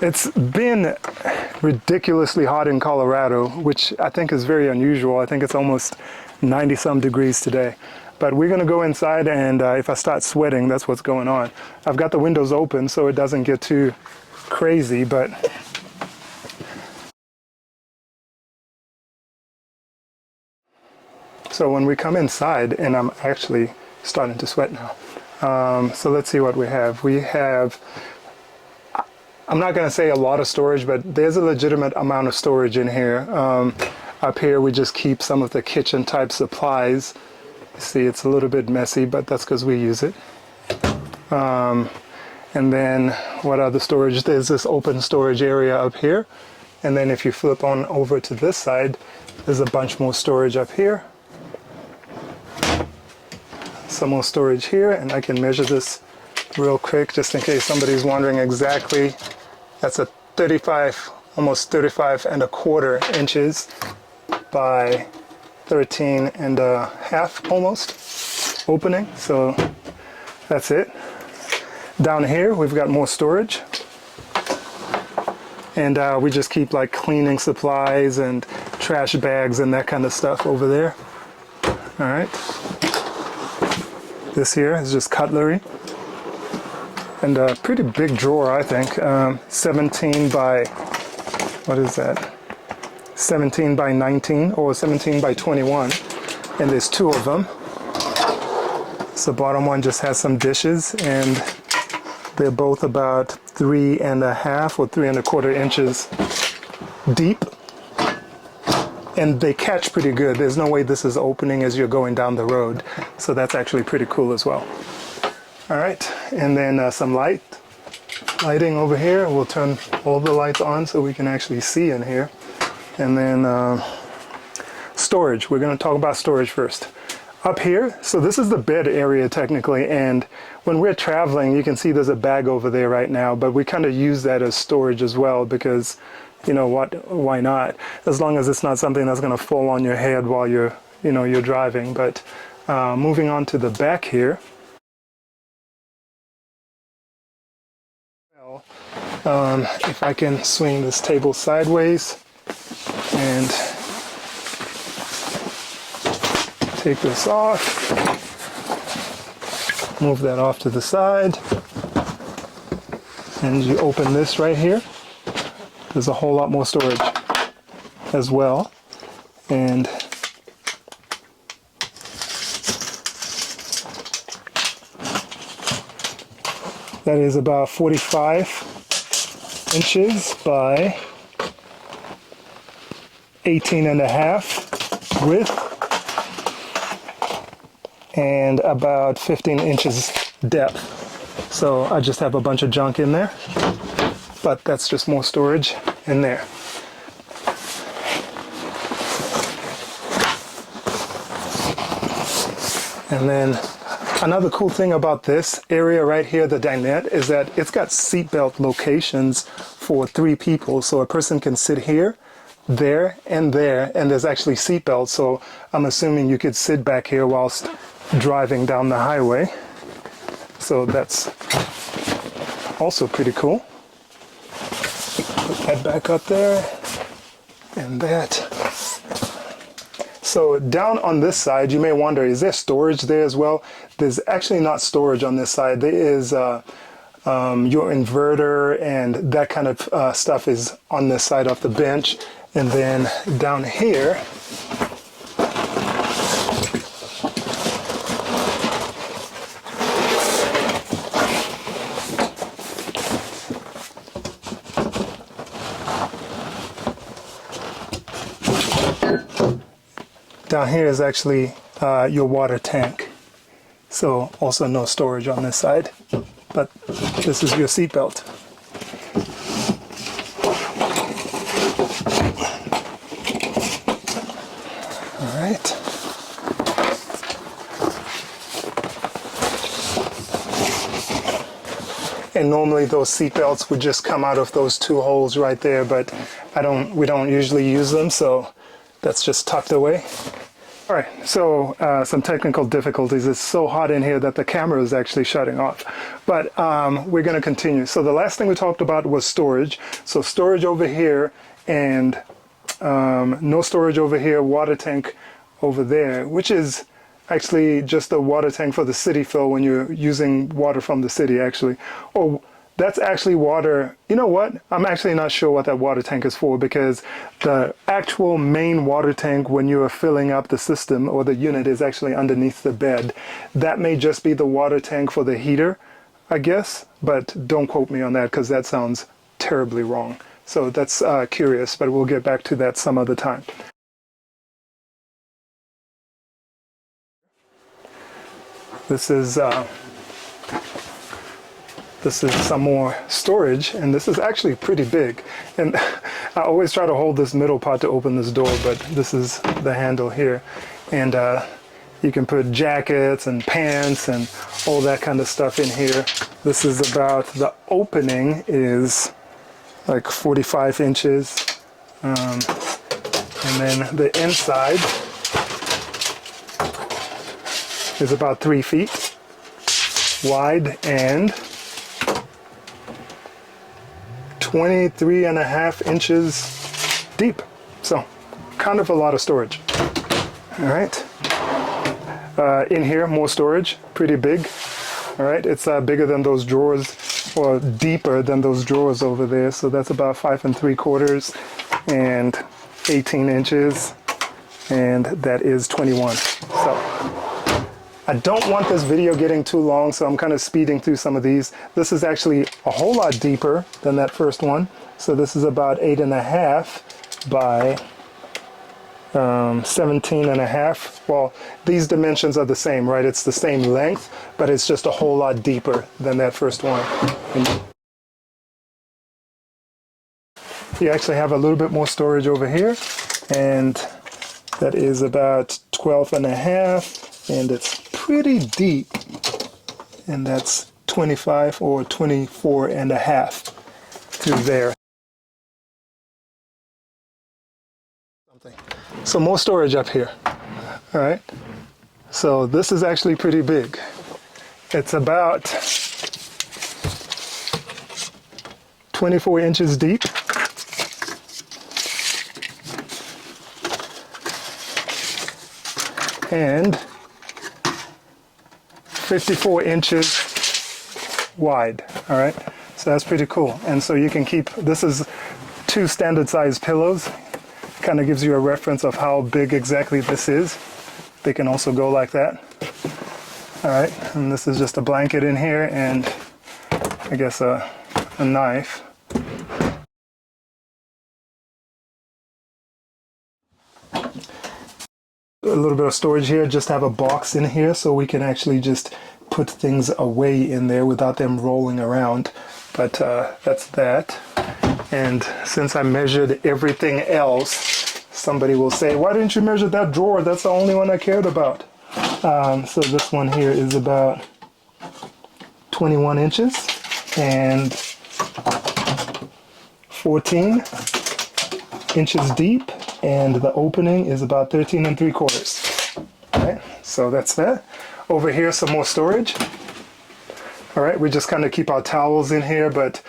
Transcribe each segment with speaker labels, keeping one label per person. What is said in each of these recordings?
Speaker 1: It's been ridiculously hot in Colorado, which I think is very unusual. I think it's almost 90 some degrees today. But we're gonna go inside, and if I start sweating, that's what's going on. I've got the windows open so it doesn't get too crazy, but so when we come inside, and I'm actually starting to sweat now. So let's see what we have. We have, I'm not going to say a lot of storage, but there's a legitimate amount of storage in here. Up here we just keep some of the kitchen type supplies. See, it's a little bit messy, but that's because we use it. And then what other storage? There's this open storage area up here. And then if you flip on over to this side, there's a bunch more storage up here. Some more storage here, and I can measure this real quick just in case somebody's wondering exactly. That's a 35, almost 35¼ inches by 13½ almost opening. So that's it. Down here we've got more storage, and we just keep like cleaning supplies and trash bags and that kind of stuff over there. All right. This here is just cutlery, and a pretty big drawer, I think. 17 by, what is that? 17 by 19 or 17 by 21, and there's two of them. So the bottom one just has some dishes, and they're both about 3½ or 3¼ inches deep. And they catch pretty good. There's no way this is opening as you're going down the road. So that's actually pretty cool as well. All right, and then some lighting over here. We'll turn all the lights on so we can actually see in here. And then storage. We're gonna talk about storage first. Up here, so this is the bed area technically, and when we're traveling, you can see there's a bag over there right now, but we kind of use that as storage as well because, you know what, why not? As long as it's not something that's going to fall on your head while you're, you're driving. But moving on to the back here. Well, if I can swing this table sideways and take this off, move that off to the side, and you open this right here. There's a whole lot more storage as well, and that is about 45 inches by 18½ width, and about 15 inches depth. So I just have a bunch of junk in there, but that's just more storage in there. And then another cool thing about this area right here, the dinette, is that it's got seatbelt locations for 3 people. So a person can sit here, there, and there's actually seatbelts. So I'm assuming you could sit back here whilst driving down the highway. So that's also pretty cool. Put that back up there, and that. So down on this side, you may wonder, is there storage there as well? There's actually not storage on this side. There is your inverter and that kind of stuff is on this side of the bench. And then down here, is actually your water tank. So also no storage on this side, but this is your seat belt. All right. And normally those seat belts would just come out of those 2 holes right there, but we don't usually use them, so that's just tucked away. All right, so some technical difficulties. It's so hot in here that the camera is actually shutting off. But we're going to continue. So the last thing we talked about was storage. So storage over here and no storage over here, water tank over there, which is actually just a water tank for the city fill when you're using water from the city, actually. Or that's actually water. You know what? I'm actually not sure what that water tank is for, because the actual main water tank when you are filling up the system or the unit is actually underneath the bed. That may just be the water tank for the heater, I guess, but don't quote me on that because that sounds terribly wrong. So that's curious, but we'll get back to that some other time. This is some more storage, and this is actually pretty big. And I always try to hold this middle part to open this door, but this is the handle here. And you can put jackets and pants and all that kind of stuff in here. This is about, the opening is like 45 inches. And then the inside is about 3 feet wide and 23.5 inches deep. So kind of a lot of storage. All right. In here, more storage, pretty big. All right, it's bigger than those drawers, or deeper than those drawers over there. So that's about 5 3/4 and 18 inches, and that is 21. So I don't want this video getting too long, so I'm kind of speeding through some of these. This is actually a whole lot deeper than that first one. So this is about 8.5 by 17.5. Well, these dimensions are the same, right? It's the same length, but it's just a whole lot deeper than that first one. And you actually have a little bit more storage over here, and that is about 12.5. And it's pretty deep, and that's 25 or 24.5 through there. So more storage up here. All right, so this is actually pretty big. It's about 24 inches deep. And 54 inches wide. All right, so that's pretty cool. And so you can keep, this is 2 standard size pillows. Kind of gives you a reference of how big exactly this is. They can also go like that. All right, and this is just a blanket in here, and I guess a knife. A little bit of storage here, just have a box in here so we can actually just put things away in there without them rolling around. But that's that. And since I measured everything else, somebody will say, why didn't you measure that drawer? That's the only one I cared about. So this one here is about 21 inches and 14 inches deep. And the opening is about 13 3/4. All right, so that's that. Over here, some more storage. All right, we just kind of keep our towels in here, but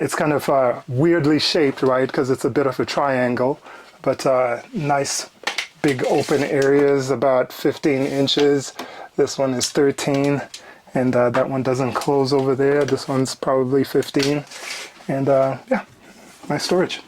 Speaker 1: it's kind of weirdly shaped, right? Because it's a bit of a triangle, but nice big open areas, about 15 inches. This one is 13, and that one doesn't close over there. This one's probably 15, and yeah, nice storage.